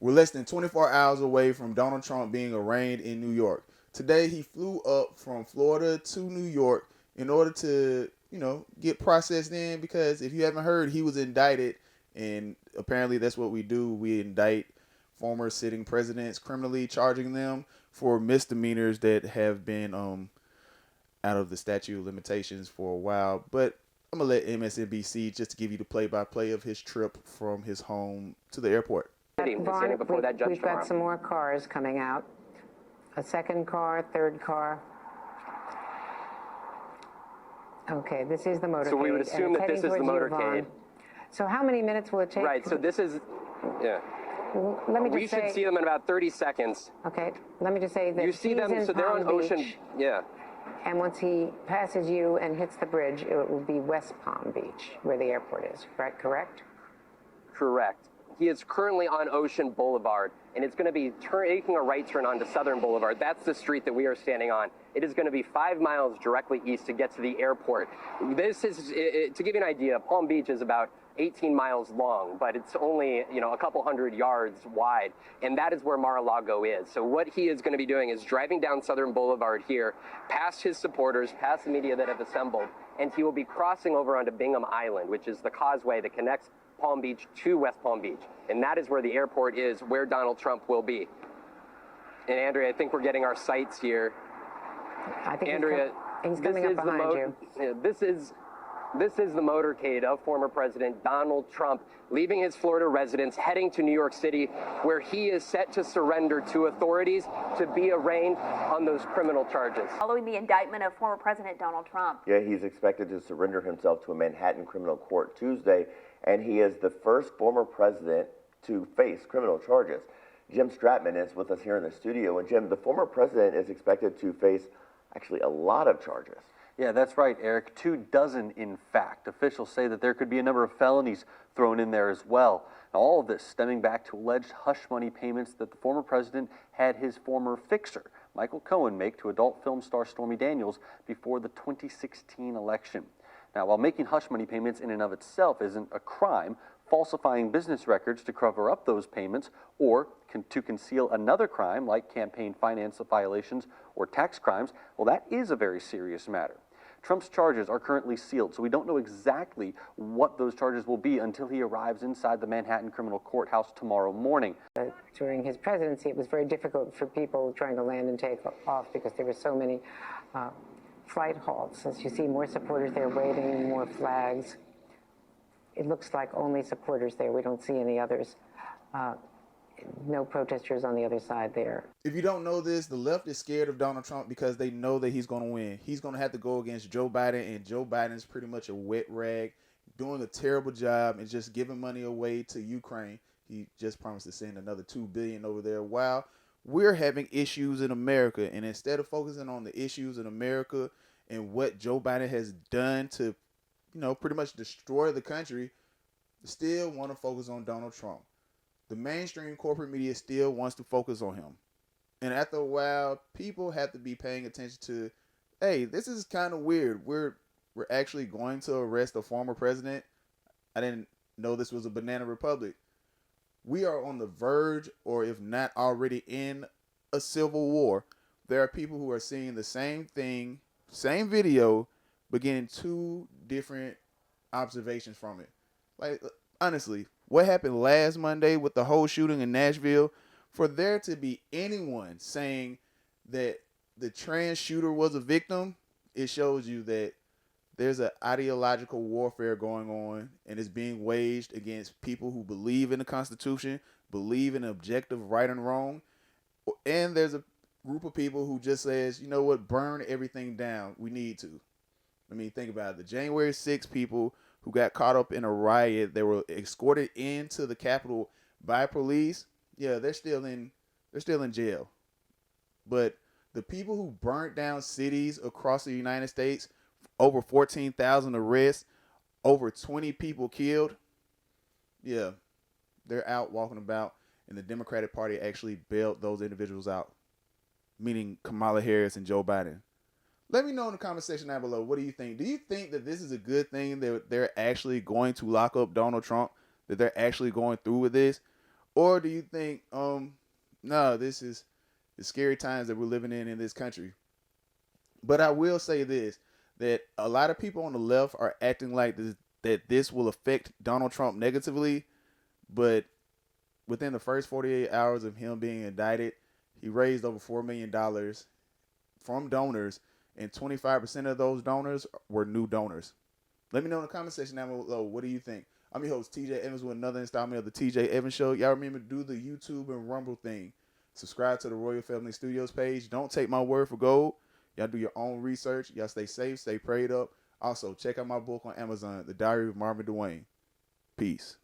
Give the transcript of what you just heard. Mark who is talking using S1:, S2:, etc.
S1: We're less than 24 hours away from Donald Trump being arraigned in New York. Today, he flew up from Florida to New York in order to, get processed in, because if you haven't heard, he was indicted, and apparently that's what we do. We indict former sitting presidents criminally, charging them for misdemeanors that have been out of the statute of limitations for a while. But I'm going to let MSNBC just to give you the play-by-play of his trip from his home to the airport.
S2: Vaughn, we've got some more cars coming out. A second car, third car. Okay, this is the motorcade.
S3: So we would assume that this is the motorcade.
S2: So how many minutes will it take?
S3: Right, so this is, yeah.
S2: Let me just
S3: we
S2: say,
S3: should see them in about 30 seconds.
S2: Okay, let me just say that
S3: you see them, so they're on Ocean, yeah.
S2: And once he passes you and hits the bridge, it will be West Palm Beach, where the airport is, right? Correct?
S3: Correct. He is currently on Ocean Boulevard, and it's going to be taking a right turn onto Southern Boulevard. That's the street that we are standing on. It is going to be 5 miles directly east to get to the airport. This is, to give you an idea, Palm Beach is about 18 miles long, but it's only, a couple hundred yards wide, and that is where Mar-a-Lago is. So what he is going to be doing is driving down Southern Boulevard here, past his supporters, past the media that have assembled, and he will be crossing over onto Bingham Island, which is the causeway that connects Palm Beach to West Palm Beach, and that is where the airport is, where Donald Trump will be. And Andrea, I think we're getting our sights here.
S2: I think
S3: Andrea,
S2: he's coming up behind you.
S3: Yeah, this is the motorcade of former President Donald Trump leaving his Florida residence, heading to New York City, where he is set to surrender to authorities to be arraigned on those criminal charges.
S4: Following the indictment of former President Donald Trump.
S5: Yeah, he's expected to surrender himself to a Manhattan criminal court Tuesday, and he is the first former president to face criminal charges. Jim Stratman is with us here in the studio, and Jim, the former president is expected to face actually a lot of charges.
S6: Yeah, that's right, Eric. 24, in fact. Officials say that there could be a number of felonies thrown in there as well. Now, all of this stemming back to alleged hush money payments that the former president had his former fixer, Michael Cohen, make to adult film star Stormy Daniels before the 2016 election. Now, while making hush money payments in and of itself isn't a crime, falsifying business records to cover up those payments or to conceal another crime like campaign finance violations or tax crimes, well, that is a very serious matter. Trump's charges are currently sealed, so we don't know exactly what those charges will be until he arrives inside the Manhattan criminal courthouse tomorrow morning.
S2: During his presidency, it was very difficult for people trying to land and take off because there were so many flight halts. As you see, more supporters there waving, more flags. It looks like only supporters there. We don't see any others. No protesters on the other side there.
S1: If you don't know this, the left is scared of Donald Trump because they know that he's going to win. He's going to have to go against Joe Biden, and Joe Biden's pretty much a wet rag, doing a terrible job and just giving money away to Ukraine. He just promised to send another $2 billion over there. While we're having issues in America, and instead of focusing on the issues in America and what Joe Biden has done to, pretty much destroy the country, still want to focus on Donald Trump. The mainstream corporate media still wants to focus on him. And after a while, people have to be paying attention to, hey, this is kind of weird. We're actually going to arrest a former president. I didn't know this was a banana republic. We are on the verge, or if not already in, a civil war. There are people who are seeing the same thing, same video, but getting two different observations from it. Like, honestly, what happened last Monday with the whole shooting in Nashville, for there to be anyone saying that the trans shooter was a victim, it shows you that there's an ideological warfare going on, and it's being waged against people who believe in the Constitution, believe in objective right and wrong. And there's a group of people who just says, you know what, burn everything down. We need to. I mean, think about it. The January 6 people who got caught up in a riot, they were escorted into the Capitol by police. Yeah, they're still in jail. But the people who burnt down cities across the United States, over 14,000 arrests, over 20 people killed, yeah, they're out walking about, and the Democratic Party actually bailed those individuals out, meaning Kamala Harris and Joe Biden. Let me know in the comment section down below. What do you think? Do you think that this is a good thing that they're actually going to lock up Donald Trump, that they're actually going through with this? Or do you think, no, this is the scary times that we're living in this country? But I will say this, that a lot of people on the left are acting like that this will affect Donald Trump negatively, but within the first 48 hours of him being indicted, he raised over $4 million from donors, and 25% of those donors were new donors. Let me know in the comment section down below, what do you think? I'm your host, TJ Evans, with another installment of the TJ Evans Show. Y'all remember to do the YouTube and Rumble thing. Subscribe to the Royal Family Studios page. Don't take my word for gold. Y'all do your own research. Y'all stay safe, stay prayed up. Also, check out my book on Amazon, The Diary of Marvin DeWayne. Peace.